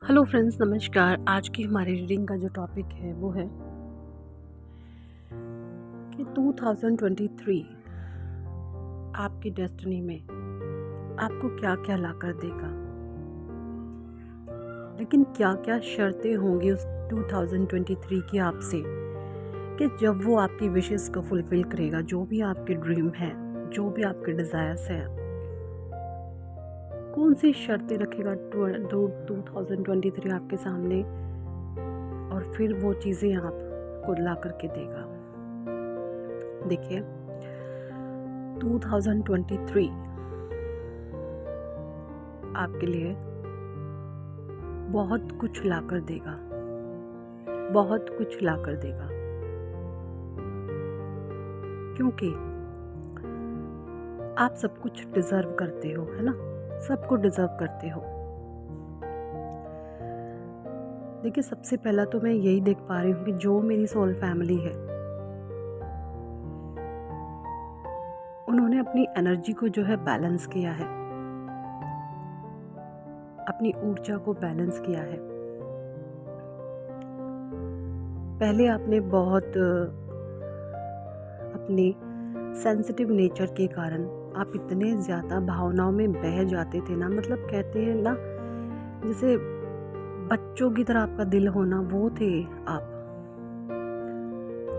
Hello friends, नमस्कार। आज की हमारी रीडिंग का जो टॉपिक है वो है कि 2023 आपकी डेस्टिनी में आपको क्या क्या ला कर देगा, लेकिन क्या क्या शर्तें होंगी उस 2023 की आपसे कि जब वो आपकी विशेस को फुलफिल करेगा। जो भी आपके ड्रीम है, जो भी आपके डिज़ायर्स हैं, कौन सी शर्तें रखेगा 2023 आपके सामने, और फिर वो चीज़ें आपको ला करके देगा। देखिए, 2023 आपके लिए बहुत कुछ ला कर देगा, बहुत कुछ ला कर देगा, क्योंकि आप सब कुछ डिज़र्व करते हो, है ना। सब कुछ डिज़र्व करते हो। देखिए, सबसे पहला तो मैं यही देख पा रही हूँ कि जो मेरी सोल फैमिली है, उन्होंने अपनी एनर्जी को जो है बैलेंस किया है, अपनी ऊर्जा को बैलेंस किया है। पहले आपने बहुत अपनी सेंसिटिव नेचर के कारण आप इतने ज़्यादा भावनाओं में बह जाते थे ना, मतलब कहते हैं ना, जैसे बच्चों की तरह आपका दिल होना, वो थे आप।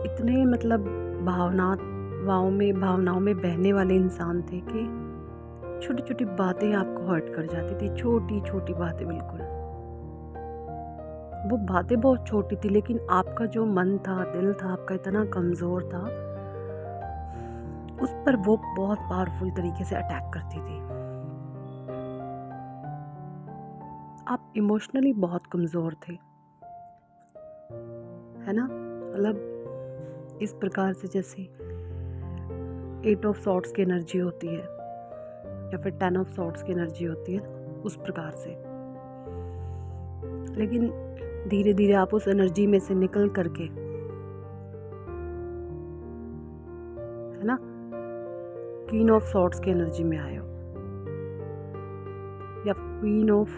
इतने मतलब भावनाओं में बहने वाले इंसान थे कि छोटी छोटी बातें आपको हर्ट कर जाती थी। छोटी छोटी बातें, बिल्कुल वो बातें बहुत छोटी थी, लेकिन आपका जो मन था, दिल था आपका इतना कमज़ोर था, उस पर वो बहुत पावरफुल तरीके से अटैक करती थी। आप इमोशनली बहुत कमज़ोर थे, है ना। मतलब इस प्रकार से जैसे 8 ऑफ सॉर्ड्स की एनर्जी होती है या फिर 10 ऑफ सॉर्ड्स की एनर्जी होती है, उस प्रकार से। लेकिन धीरे धीरे आप उस एनर्जी में से निकल करके, है ना, क्वीन ऑफ सॉर्ड्स की एनर्जी में आए हो, या queen of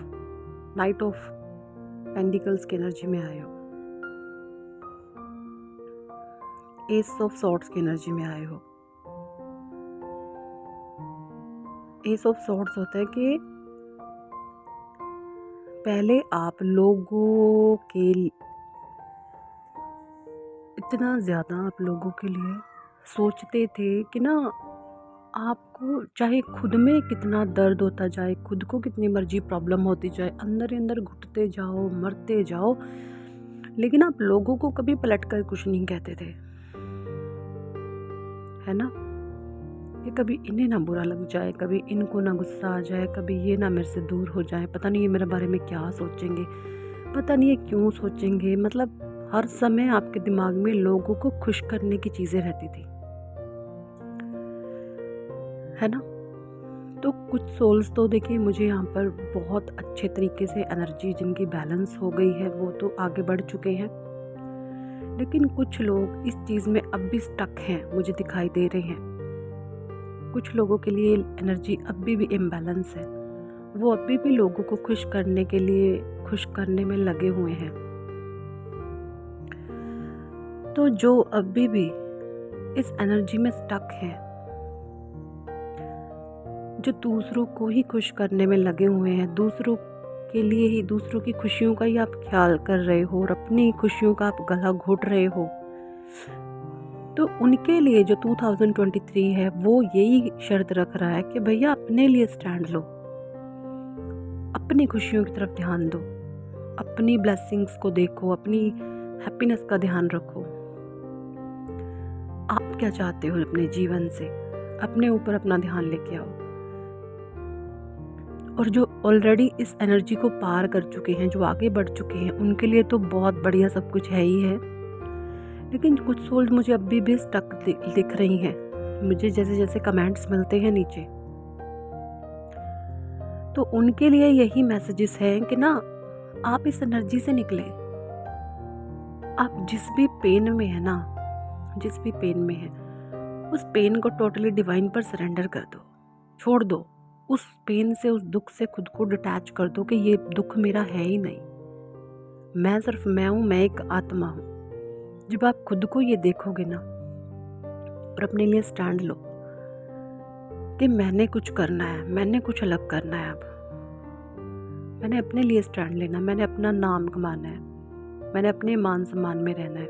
night of pentacles की एनर्जी में आए हो, एस ऑफ सॉर्ड्स की एनर्जी में आए हो। एस ऑफ सॉर्ड्स होता है कि पहले आप लोगों के इतना ज़्यादा आप लोगों के लिए सोचते थे कि ना, आपको चाहे खुद में कितना दर्द होता जाए, खुद को कितनी मर्जी प्रॉब्लम होती जाए, अंदर ही अंदर घुटते जाओ, मरते जाओ, लेकिन आप लोगों को कभी पलट कर कुछ नहीं कहते थे, है ना। ये कभी इन्हें ना बुरा लग जाए, कभी इनको ना गुस्सा आ जाए, कभी ये ना मेरे से दूर हो जाए, पता नहीं ये मेरे बारे में क्या सोचेंगे, पता नहीं ये क्यों सोचेंगे। मतलब हर समय आपके दिमाग में लोगों को खुश करने की चीज़ें रहती थी, है ना। तो कुछ सोल्स तो देखिए, मुझे यहाँ पर बहुत अच्छे तरीके से एनर्जी जिनकी बैलेंस हो गई है, वो तो आगे बढ़ चुके हैं, लेकिन कुछ लोग इस चीज़ में अब भी स्टक हैं, मुझे दिखाई दे रहे हैं। कुछ लोगों के लिए एनर्जी अभी भी इम्बैलेंस है, वो अभी भी लोगों को खुश करने के लिए, खुश करने में लगे हुए हैं। तो जो अभी भी इस एनर्जी में स्टक हैं, जो दूसरों को ही खुश करने में लगे हुए हैं, दूसरों के लिए ही, दूसरों की खुशियों का ही आप ख्याल कर रहे हो और अपनी खुशियों का आप गला घोट रहे हो, तो उनके लिए जो 2023 है वो यही शर्त रख रहा है कि भैया अपने लिए स्टैंड लो, अपनी खुशियों की तरफ ध्यान दो, अपनी ब्लेसिंग्स को देखो, अपनी हैप्पीनेस का ध्यान रखो। आप क्या चाहते हो अपने जीवन से, अपने ऊपर अपना ध्यान लेके आओ। और जो ऑलरेडी इस एनर्जी को पार कर चुके हैं, जो आगे बढ़ चुके हैं, उनके लिए तो बहुत बढ़िया सब कुछ है ही है, लेकिन कुछ सोल मुझे अभी भी स्टक दिख रही हैं, मुझे जैसे जैसे कमेंट्स मिलते हैं नीचे, तो उनके लिए यही मैसेजेस हैं कि ना, आप इस एनर्जी से निकले। आप जिस भी पेन में है ना, जिस भी पेन में है, उस पेन को टोटली डिवाइन पर सरेंडर कर दो, छोड़ दो। उस पेन से, उस दुख से खुद को डिटैच कर दो कि ये दुख मेरा है ही नहीं, मैं सिर्फ मैं हूँ, मैं एक आत्मा हूँ। जब आप खुद को ये देखोगे ना और अपने लिए स्टैंड लो कि मैंने कुछ करना है, मैंने कुछ अलग करना है, अब मैंने अपने लिए स्टैंड लेना, मैंने अपना नाम कमाना है, मैंने अपने मान सम्मान में रहना है।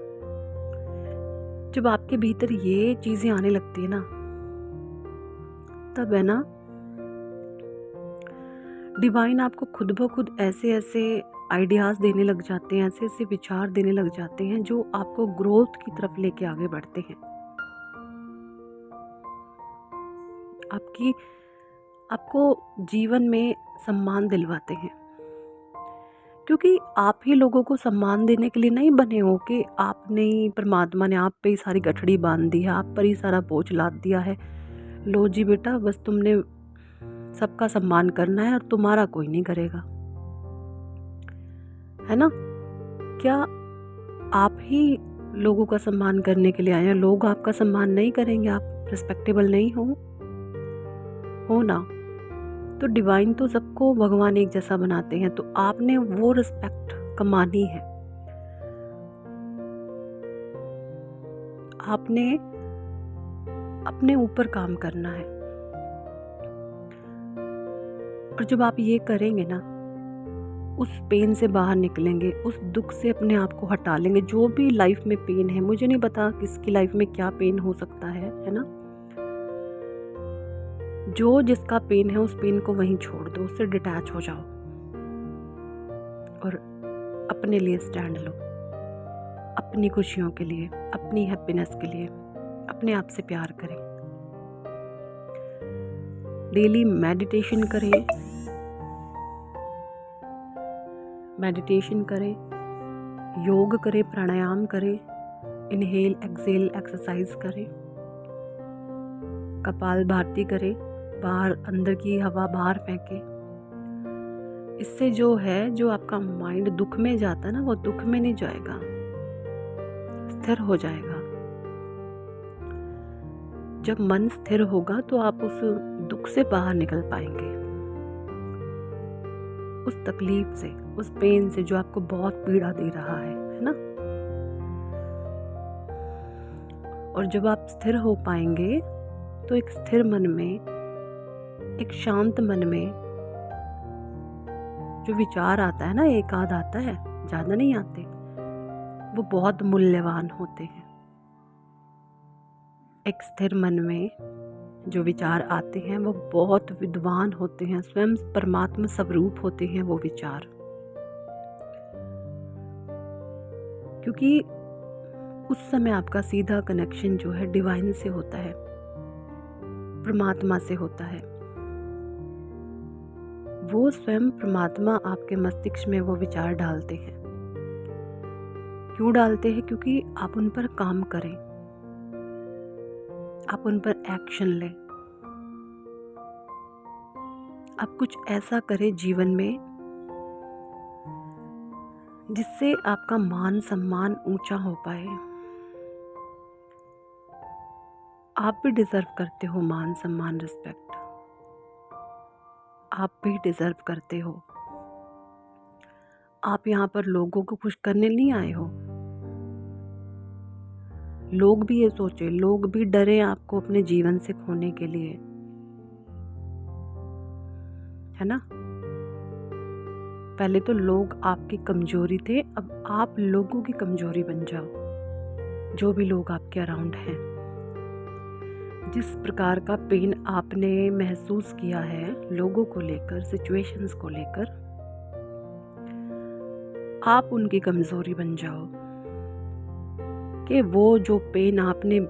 जब आपके भीतर ये चीज़ें आने लगती है ना, तब है ना डिवाइन आपको खुद ब खुद ऐसे ऐसे आइडियाज़ देने लग जाते हैं, ऐसे ऐसे विचार देने लग जाते हैं जो आपको ग्रोथ की तरफ लेके आगे बढ़ते हैं, आपको जीवन में सम्मान दिलवाते हैं। क्योंकि आप ही लोगों को सम्मान देने के लिए नहीं बने हो कि आपने ही, परमात्मा ने आप पे ही सारी गठड़ी बांध दी है, आप पर ही सारा बोझ लाद दिया है। लो जी बेटा, बस तुमने सबका सम्मान करना है और तुम्हारा कोई नहीं करेगा, है ना। क्या आप ही लोगों का सम्मान करने के लिए आए हैं? लोग आपका सम्मान नहीं करेंगे, आप रिस्पेक्टेबल नहीं हो ना। तो डिवाइन तो सबको भगवान एक जैसा बनाते हैं, तो आपने वो रिस्पेक्ट कमानी है। आपने अपने ऊपर काम करना है। और जब आप ये करेंगे ना, उस पेन से बाहर निकलेंगे, उस दुख से अपने आप को हटा लेंगे। जो भी लाइफ में पेन है, मुझे नहीं पता किसकी लाइफ में क्या पेन हो सकता है ना। जो जिसका पेन है, उस पेन को वहीं छोड़ दो, उससे डिटैच हो जाओ और अपने लिए स्टैंड लो, अपनी खुशियों के लिए, अपनी हैप्पीनेस के लिए अपने आप से प्यार करें। डेली मेडिटेशन करें, योग करें, प्राणायाम करें, इनहेल एक्सेल एक्सरसाइज करें, कपाल भारती करें, बाहर अंदर की हवा बाहर फेंके। इससे जो आपका माइंड दुख में जाता है ना, वो दुख में नहीं जाएगा, स्थिर हो जाएगा। जब मन स्थिर होगा तो आप उस दुख से बाहर निकल पाएंगे, उस तकलीफ से, उस पेन से जो आपको बहुत पीड़ा दे रहा है ना। और जब आप स्थिर हो पाएंगे तो एक स्थिर मन में, एक शांत मन में जो विचार आता है ना, एक आध आता है, ज़्यादा नहीं आते, वो बहुत मूल्यवान होते हैं। एक स्थिर मन में जो विचार आते हैं वो बहुत विद्वान होते हैं, स्वयं परमात्मा स्वरूप होते हैं वो विचार। क्योंकि उस समय आपका सीधा कनेक्शन जो है डिवाइन से होता है, परमात्मा से होता है। वो स्वयं परमात्मा आपके मस्तिष्क में वो विचार डालते हैं। क्यों डालते हैं? क्योंकि आप उन पर काम करें, आप उन पर एक्शन लें, आप कुछ ऐसा करें जीवन में जिससे आपका मान सम्मान ऊंचा हो पाए। आप भी डिजर्व करते हो मान सम्मान, रिस्पेक्ट, आप भी डिजर्व करते हो। आप यहाँ पर लोगों को खुश करने नहीं आए हो। लोग भी ये सोचे, लोग भी डरे आपको अपने जीवन से खोने के लिए, है ना। पहले तो लोग आपकी कमजोरी थे, अब आप लोगों की कमजोरी बन जाओ। जो भी लोग आपके अराउंड हैं, जिस प्रकार का पेन आपने महसूस किया है लोगों को लेकर, सिचुएशंस को लेकर, आप उनकी कमजोरी बन जाओ कि वो जो पेन आपने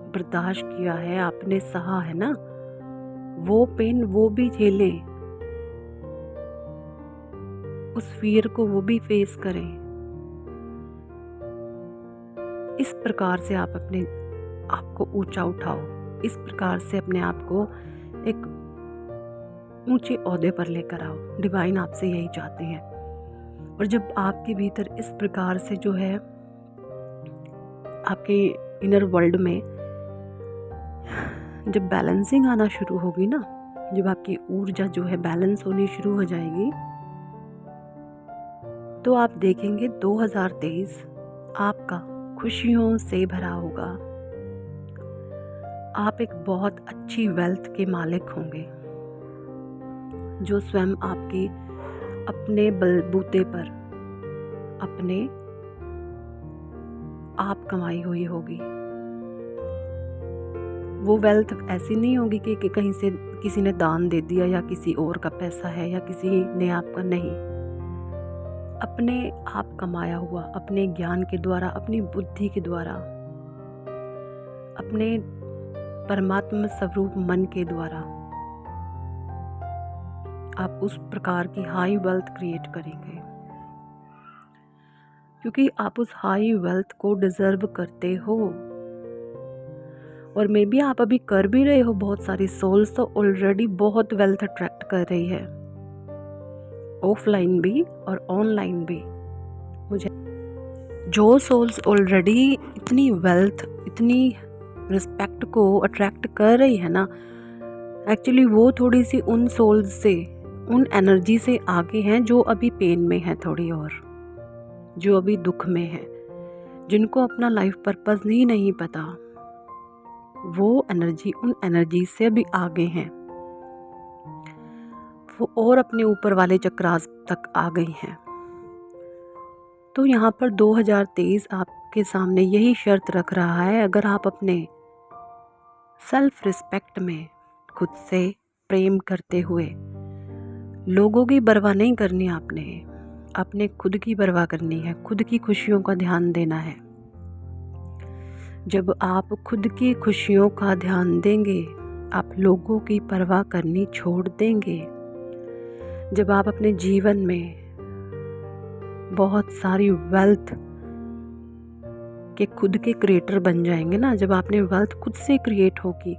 बर्दाश्त किया है, आपने सहा है ना, वो पेन वो भी झेलें, उस फियर को वो भी फेस करें। इस प्रकार से आप अपने आप को ऊंचा उठाओ, इस प्रकार से अपने आप को एक ऊंचे ओहदे पर लेकर आओ। डिवाइन आपसे यही चाहते हैं। और जब आपके भीतर इस प्रकार से जो है आपके इनर वर्ल्ड में जब बैलेंसिंग आना शुरू होगी ना, जब आपकी ऊर्जा जो है बैलेंस होनी शुरू हो जाएगी, तो आप देखेंगे 2023 आपका खुशियों से भरा होगा। आप एक बहुत अच्छी वेल्थ के मालिक होंगे, जो स्वयं आपकी अपने बलबूते पर अपने आप कमाई हुई होगी। वो वेल्थ ऐसी नहीं होगी कि कहीं से किसी ने दान दे दिया या किसी और का पैसा है या किसी ने आपका, नहीं। अपने आप कमाया हुआ, अपने ज्ञान के द्वारा, अपनी बुद्धि के द्वारा, अपने परमात्मा स्वरूप मन के द्वारा आप उस प्रकार की हाई वेल्थ क्रिएट करेंगे, क्योंकि आप उस हाई वेल्थ को डिजर्व करते हो। और मे बी आप अभी कर भी रहे हो। बहुत सारी सोल्स तो ऑलरेडी बहुत वेल्थ अट्रैक्ट कर रही है, ऑफलाइन भी और ऑनलाइन भी। मुझे जो सोल्स ऑलरेडी इतनी वेल्थ, इतनी रिस्पेक्ट को अट्रैक्ट कर रही है ना, एक्चुअली वो थोड़ी सी उन सोल्स से, उन एनर्जी से आगे हैं जो अभी पेन में है थोड़ी, और जो अभी दुख में है, जिनको अपना लाइफ पर्पस नहीं पता। वो एनर्जी उन एनर्जी से भी आगे हैं, वो और अपने ऊपर वाले चक्रास तक आ गई हैं। तो यहाँ पर 2023 आपके सामने यही शर्त रख रहा है, अगर आप अपने सेल्फ रिस्पेक्ट में खुद से प्रेम करते हुए, लोगों की परवाह नहीं करनी आपने, अपने खुद की परवाह करनी है, खुद की खुशियों का ध्यान देना है। जब आप खुद की खुशियों का ध्यान देंगे, आप लोगों की परवाह करनी छोड़ देंगे। जब आप अपने जीवन में बहुत सारी वेल्थ के खुद के क्रिएटर बन जाएंगे ना, जब आपने वेल्थ खुद से क्रिएट होगी,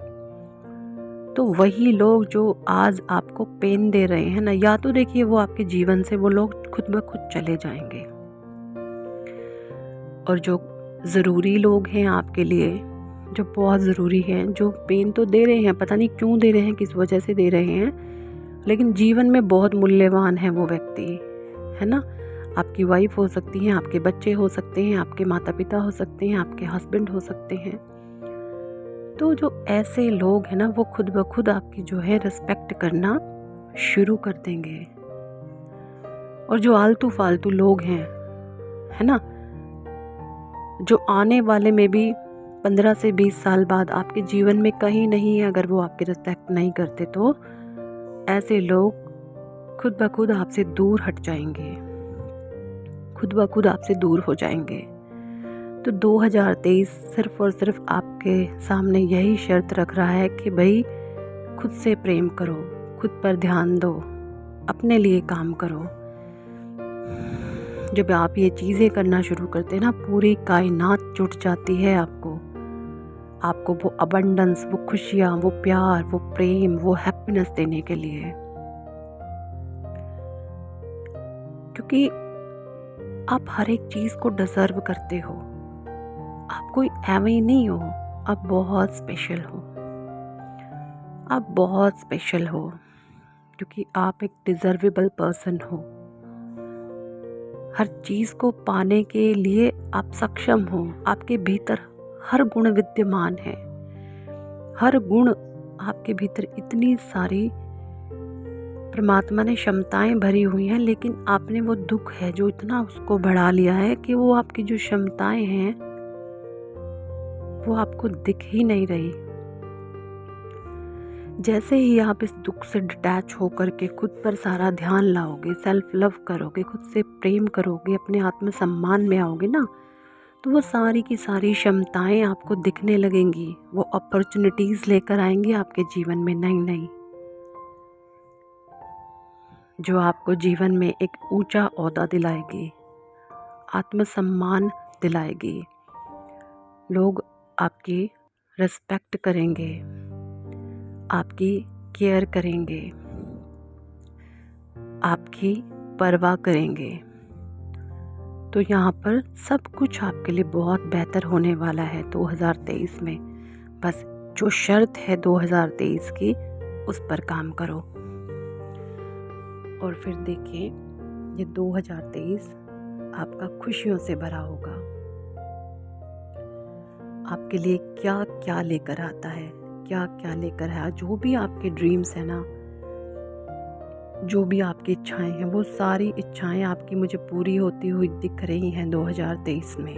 तो वही लोग जो आज आपको पेन दे रहे हैं ना, या तो देखिए वो आपके जीवन से वो लोग खुद ब खुद चले जाएंगे, और जो ज़रूरी लोग हैं आपके लिए, जो बहुत ज़रूरी हैं, जो पेन तो दे रहे हैं, पता नहीं क्यों दे रहे हैं, किस वजह से दे रहे हैं, लेकिन जीवन में बहुत मूल्यवान है वो व्यक्ति, है ना। आपकी वाइफ हो सकती हैं, आपके बच्चे हो सकते हैं, आपके माता पिता हो सकते हैं, आपके हस्बैंड हो सकते हैं। तो जो ऐसे लोग हैं ना, वो खुद ब खुद आपकी जो है रिस्पेक्ट करना शुरू कर देंगे। और जो आलतू फालतू लोग हैं, है ना, जो आने वाले में भी 15 से 20 साल बाद आपके जीवन में कहीं नहीं है, अगर वो आपकी रिस्पेक्ट नहीं करते, तो ऐसे लोग खुद ब खुद आपसे दूर हट जाएंगे, खुद ब खुद आपसे दूर हो जाएंगे। तो 2023 सिर्फ और सिर्फ आपके सामने यही शर्त रख रहा है कि भाई खुद से प्रेम करो, खुद पर ध्यान दो, अपने लिए काम करो। जब आप ये चीज़ें करना शुरू करते हैं ना, पूरी कायनात जुट जाती है आपको वो अबंडेंस, वो खुशियाँ, वो प्यार, वो प्रेम, वो हैप्पीनेस देने के लिए। क्योंकि आप हर एक चीज़ को डिजर्व करते हो। आप कोई एवं ही नहीं हो, आप बहुत स्पेशल हो। आप बहुत स्पेशल हो क्योंकि आप एक डिजर्वेबल पर्सन हो। हर चीज़ को पाने के लिए आप सक्षम हो। आपके भीतर हर गुण विद्यमान है। हर गुण आपके भीतर, इतनी सारी परमात्मा ने क्षमताएं भरी हुई हैं, लेकिन आपने वो दुख है जो इतना उसको बढ़ा लिया है कि वो आपकी जो क्षमताएं हैं वो आपको दिख ही नहीं रही। जैसे ही आप इस दुख से डिटैच होकर के खुद पर सारा ध्यान लाओगे, सेल्फ लव करोगे, खुद से प्रेम करोगे, अपने आत्मसम्मान में आओगे ना, तो वो सारी की सारी क्षमताएं आपको दिखने लगेंगी। वो अपॉर्चुनिटीज़ लेकर आएंगी आपके जीवन में, नई नई, जो आपको जीवन में एक ऊंचा ओहदा दिलाएगी, आत्मसम्मान दिलाएगी। लोग आपकी रिस्पेक्ट करेंगे, आपकी केयर करेंगे, आपकी परवाह करेंगे। तो यहाँ पर सब कुछ आपके लिए बहुत बेहतर होने वाला है 2023 में। बस जो शर्त है 2023 की, उस पर काम करो। और फिर देखिए, ये 2023 आपका खुशियों से भरा होगा। आपके लिए क्या क्या लेकर आता है, क्या क्या लेकर आया। जो भी आपके ड्रीम्स हैं ना, जो भी आपकी इच्छाएं हैं, वो सारी इच्छाएं आपकी मुझे पूरी होती हुई दिख रही हैं 2023 में।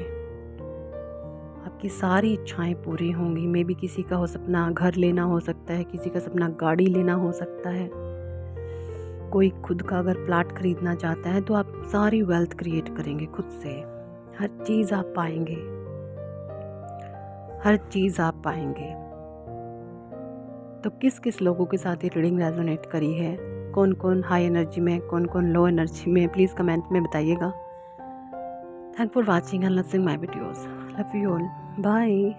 आपकी सारी इच्छाएं पूरी होंगी। मे बी किसी का हो सपना घर लेना हो सकता है, किसी का सपना गाड़ी लेना हो सकता है, कोई खुद का अगर प्लाट खरीदना चाहता है, तो आप सारी वेल्थ क्रिएट करेंगे खुद से। हर चीज़ आप पाएंगे, हर चीज़ आप पाएंगे। तो किस किस लोगों के साथ ये रीडिंग रेजोनेट करी है, कौन कौन हाई एनर्जी में, कौन कौन लो एनर्जी में, प्लीज़ कमेंट में बताइएगा। Thank for watching and listening my videos. Love you all, bye.